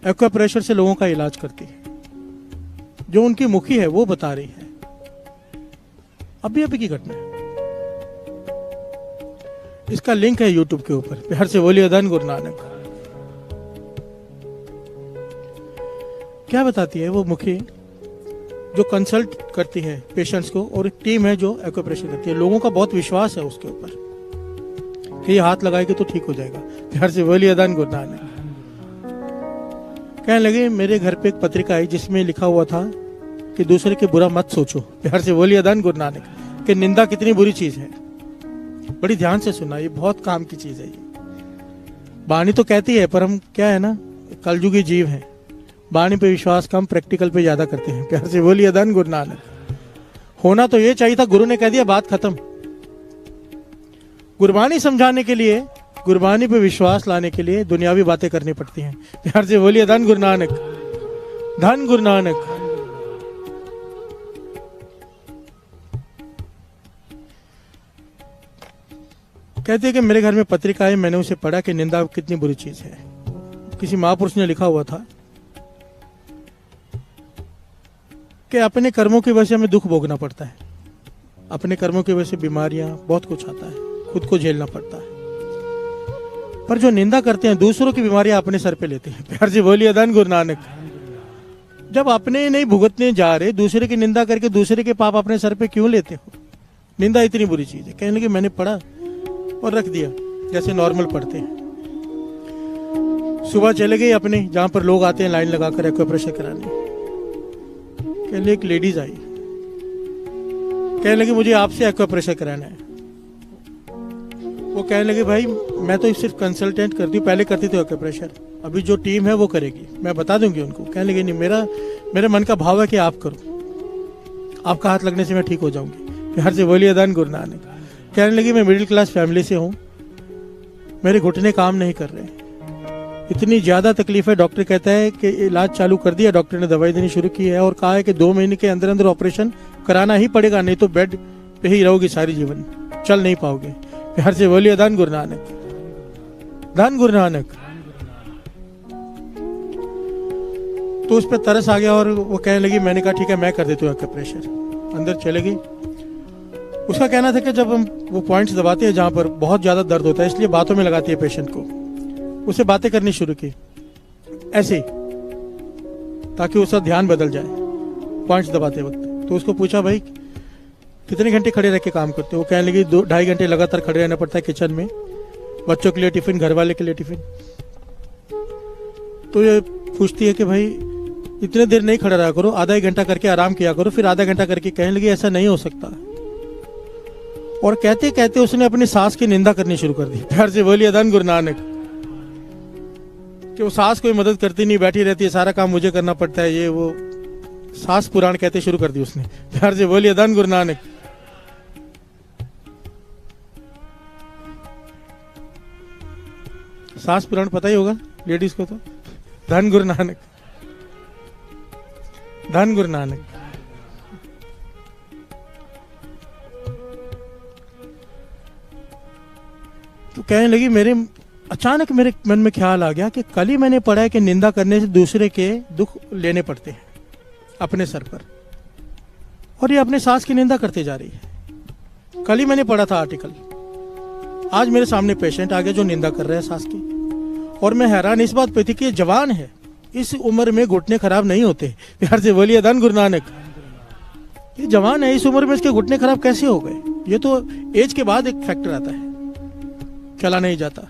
Acupressure से लोगों का इलाज करती है। जो उनकी मुखी है वो बता रही है, अभी अभी की घटना है। इसका लिंक है यूट्यूब के ऊपर। प्यार से बोलिए धन गुरु नानक। क्या बताती है वो मुखी जो कंसल्ट करती है पेशेंट्स को, और एक टीम है जो एक्वाप्रेशर करती है। लोगों का बहुत विश्वास है उसके ऊपर कि ये हाथ लगाएगी तो ठीक हो जाएगा। प्यार से बोलिए धन गुरु नानक। कहने लगे मेरे घर पे एक पत्रिका आई जिसमें लिखा हुआ था कि दूसरे के बुरा मत सोचो। प्यार से बोलिए धन गुरु नानक। कि निंदा कितनी बुरी चीज है। बड़ी ध्यान से सुना, ये बहुत काम की चीज है। ये वाणी तो कहती है, पर हम क्या है ना, कलयुगी जीव हैं। वाणी पे विश्वास कम, प्रैक्टिकल पे ज्यादा करते हैं। प्यार से बोलिए धन गुरु नानक। होना तो ये चाहिए था, गुरु ने कह दिया बात खत्म। गुरबानी समझाने के लिए, गुरबानी पे विश्वास लाने के लिए दुनियावी बातें करनी पड़ती हैं। प्यार से बोलिए धन गुरु नानक। धन गुरु नानक। कहते हैं कि मेरे घर में पत्रिका है, मैंने उसे पढ़ा कि निंदा कितनी बुरी चीज है। किसी महापुरुष ने लिखा हुआ था कि अपने कर्मों की वजह से हमें दुख भोगना पड़ता है। अपने कर्मों की वजह से बीमारियां, बहुत कुछ आता है, खुद को झेलना पड़ता है। पर जो निंदा करते हैं, दूसरों की बीमारियां अपने सर पे लेते हैं। प्यार से बोलिए धन गुरु नानक। जब अपने नहीं भुगतने जा रहे, दूसरे की निंदा करके दूसरे के पाप अपने सर पे क्यों लेते हो? निंदा इतनी बुरी चीज है। कहने लगे मैंने पढ़ा और रख दिया, जैसे नॉर्मल पढ़ते हैं। सुबह चले गए अपने जहां पर लोग आते हैं लाइन लगाकर एक्वाप्रेशर कराने। कहने एक लेडीज आई, कहने लगी मुझे आपसे एक्वाप्रेशर कराना है। वो कहने लगे भाई मैं तो सिर्फ कंसल्टेंट करती हूँ, पहले करती थी एक्वाप्रेशर, अभी जो टीम है वो करेगी, मैं बता दूंगी उनको। कहने लगे नहीं, मेरे मन का भाव है कि आप करो, आपका हाथ लगने से मैं ठीक हो जाऊंगी। प्यार से बोलिए धन गुरु नानक। कहने लगी मैं मिडिल क्लास फैमिली से हूँ, मेरे घुटने काम नहीं कर रहे, इतनी ज्यादा तकलीफ है। डॉक्टर कहता है कि इलाज चालू कर दिया, डॉक्टर ने दवाई देनी शुरू की है और कहा है कि 2 महीने के अंदर अंदर ऑपरेशन कराना ही पड़ेगा, नहीं तो बेड पे ही रहोगी सारी जीवन, चल नहीं पाओगे। प्यार से बोलिए धन गुरु नानक। धन गुरु नानक। तो उस पर तरस आ गया और वो कहने लगी, मैंने कहा ठीक है मैं कर देती हूँ एक्वाप्रेशर। अंदर चले गई। उसका कहना था कि जब हम वो पॉइंट्स दबाते हैं जहां पर बहुत ज्यादा दर्द होता है, इसलिए बातों में लगाती है पेशेंट को। उसे बातें करनी शुरू की ऐसे, ताकि उसका ध्यान बदल जाए पॉइंट्स दबाते वक्त। तो उसको पूछा भाई कितने घंटे खड़े रह के काम करते हो? वो कहने लगी 2-2.5 घंटे लगातार खड़े रहना पड़ता है किचन में, बच्चों के लिए टिफिन, घर वाले के लिए टिफिन। तो ये पूछती है कि भाई इतने देर नहीं खड़ा रहा करो, आधा 1 घंटा करके आराम किया करो, फिर आधा घंटा करके। कहने लगी ऐसा नहीं हो सकता। और कहते कहते उसने अपनी सास की निंदा करनी शुरू कर दी। प्यार से बोलिए धन गुरु नानक। कि वो सास कोई मदद करती नहीं, बैठी रहती है, सारा काम मुझे करना पड़ता है, ये वो सास पुराण कहते शुरू कर दी उसने। प्यार से बोलिए धन गुरु नानक। सास पुराण पता ही होगा लेडीज को तो। धन गुरु नानक। धन गुरु नानक। तो कहने लगी अचानक मेरे मन में ख्याल आ गया कि कल ही मैंने पढ़ा है कि निंदा करने से दूसरे के दुख लेने पड़ते हैं अपने सर पर, और ये अपने सास की निंदा करते जा रही है। कल ही मैंने पढ़ा था आर्टिकल, आज मेरे सामने पेशेंट आ गया जो निंदा कर रहा है सास की। और मैं हैरान इस बात पे थी कि ये जवान है, इस उम्र में घुटने खराब नहीं होते। प्यार से बोलिए धन गुरु नानक। ये जवान है, इस उम्र में इसके घुटने खराब कैसे हो गए? ये तो एज के बाद एक फैक्टर आता है, चला नहीं जाता।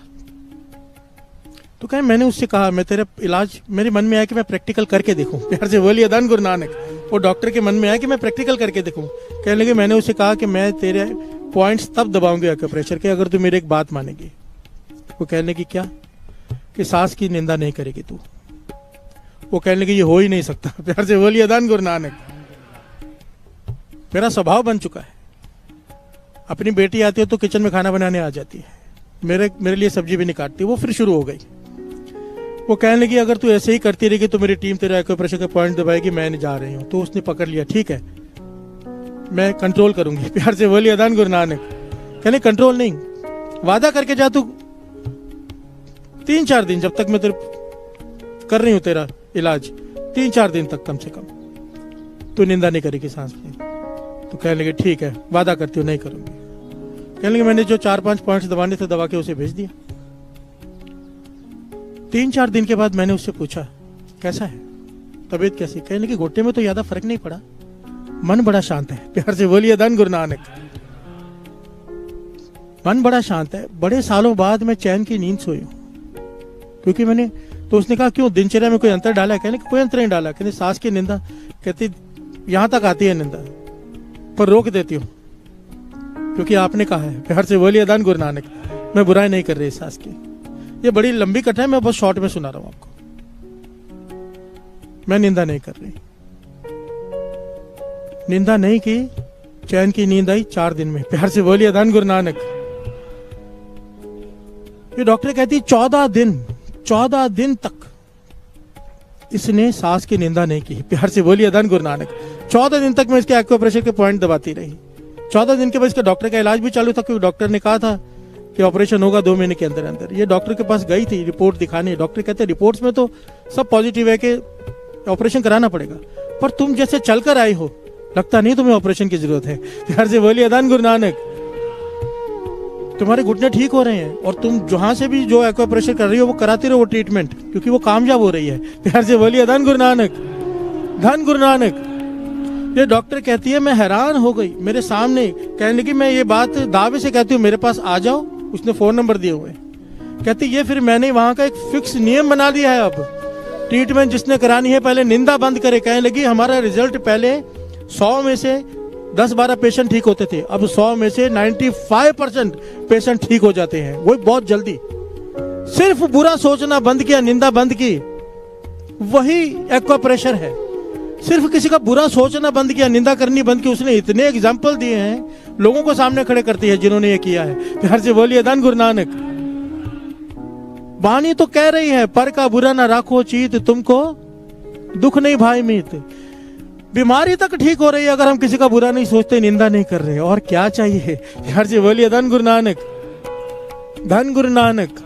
तो कहीं मैंने उससे कहा मैं तेरा इलाज, मेरे मन में आया कि मैं प्रैक्टिकल करके देखूं। प्यार से बोलिए धन गुरु नानक। वो डॉक्टर के मन में आया कि मैं प्रैक्टिकल करके देखूं। कहने लगे मैंने उसे कहा कि मैं तेरे पॉइंट्स तब दबाऊंगी एक्वाप्रेशर के अगर तू मेरी एक बात मानेगी। वो कहने लगी क्या? कि सास की निंदा नहीं करेगी तू। वो कहने लगी ये हो ही नहीं सकता। प्यार से बोलिए धन गुरु नानक। मेरा स्वभाव बन चुका है, अपनी बेटी आती है तो किचन में खाना बनाने आ जाती है, मेरे लिए सब्जी भी नहीं काटती। वो फिर शुरू हो गई। वो कहने लगी अगर तू ऐसे ही करती रहेगी तो मेरी टीम तेरा एक्वाप्रेशर का पॉइंट दबाएगी, मैं नहीं जा रही हूँ। तो उसने पकड़ लिया, ठीक है मैं कंट्रोल करूंगी। प्यार से बोलिए धन गुरु नानक। कहने कंट्रोल नहीं, वादा करके जा तू 3-4 दिन, जब तक मैं तेरे कर रही हूं तेरा इलाज 3-4 दिन तक कम से कम, तू निंदा नहीं करेगी सांस की। तो कहने लगे ठीक है, वादा करती हूँ नहीं करूंगी। कहने लगे मैंने जो 4-5 पॉइंट्स दबाने थे दबा के उसे भेज दिया। 3-4 दिन के बाद मैंने उससे पूछा कैसा है, तबीयत कैसी? कहने लगे घुटने में तो ज्यादा फर्क नहीं पड़ा, मन बड़ा शांत है। प्यार से बोलिए धन गुरु नानक। मन बड़ा शांत है, बड़े सालों बाद मैं चैन की नींद सोई हूं, क्योंकि मैंने, तो उसने कहा क्यों दिनचर्या में कोई अंतर डाला है? कहने कोई अंतर नहीं डाला। कहते सांस की निंदा, कहती यहां तक आती है निंदा, पर रोक देती हूं क्योंकि आपने कहा है। प्यार से बोलिए धन गुरु नानक। मैं बुराई नहीं कर रही सांस की। ये बड़ी लंबी कथा है, मैं बहुत शॉर्ट में सुना रहा हूं आपको। मैं निंदा नहीं कर रही, निंदा नहीं की, चैन की नींद आई 4 दिन में। प्यार से बोलिए धन गुरु नानक। ये डॉक्टर कहती 14 दिन तक इसने सांस की निंदा नहीं की। प्यार से बोलिए धन गुरु नानक। 14 दिन तक मैं इसके एक्यूप्रेशर के पॉइंट दबाती रही। 14 दिन के बाद इसके डॉक्टर का इलाज भी चालू था, क्योंकि डॉक्टर ने कहा था कि ऑपरेशन होगा 2 महीने के अंदर अंदर। ये डॉक्टर के पास गई थी रिपोर्ट दिखाने। डॉक्टर कहते रिपोर्ट्स में तो सब पॉजिटिव है कि ऑपरेशन कराना पड़ेगा, पर तुम जैसे चलकर आई हो लगता नहीं तुम्हें ऑपरेशन की जरूरत है। प्यार से बोलिए धन गुरु नानक। तुम्हारे घुटने ठीक हो रहे हैं और तुम जहां से भी जो एक्यूप्रेशर कर रही हो वो कराती रहो वो ट्रीटमेंट, क्योंकि वो कामयाब हो रही है। प्यार से बोलिए धन गुरु नानक। धन गुरु नानक। ये डॉक्टर कहती है मैं हैरान हो गई, मेरे सामने कहने लगी मैं ये बात दावे से कहती हूँ मेरे पास आ जाओ। उसने फोन नंबर दिए हुए। कहती ये फिर मैंने वहां का एक फिक्स नियम बना दिया है, अब ट्रीटमेंट जिसने करानी है पहले निंदा बंद करे। कहने लगी हमारा रिजल्ट पहले 100 में से 10-12 पेशेंट ठीक होते थे, अब 100 में से 95% पेशेंट ठीक हो जाते हैं, वो बहुत जल्दी। सिर्फ बुरा सोचना बंद किया, निंदा बंद की, वही एक्यूप्रेशर है। सिर्फ किसी का बुरा सोचना बंद किया, निंदा करनी बंद की। उसने इतने एग्जाम्पल दिए हैं, लोगों को सामने खड़े करती है जिन्होंने ये किया है। प्यार से बोलिए धन गुरु नानक। वाणी तो कह रही है पर का बुरा ना राखो चीत, तुमको दुख नहीं भाई मीत। बीमारी तक ठीक हो रही है अगर हम किसी का बुरा नहीं सोचते, निंदा नहीं कर रहे, और क्या चाहिए। प्यार से बोलिए धन गुरु नानक। धन गुरु नानक।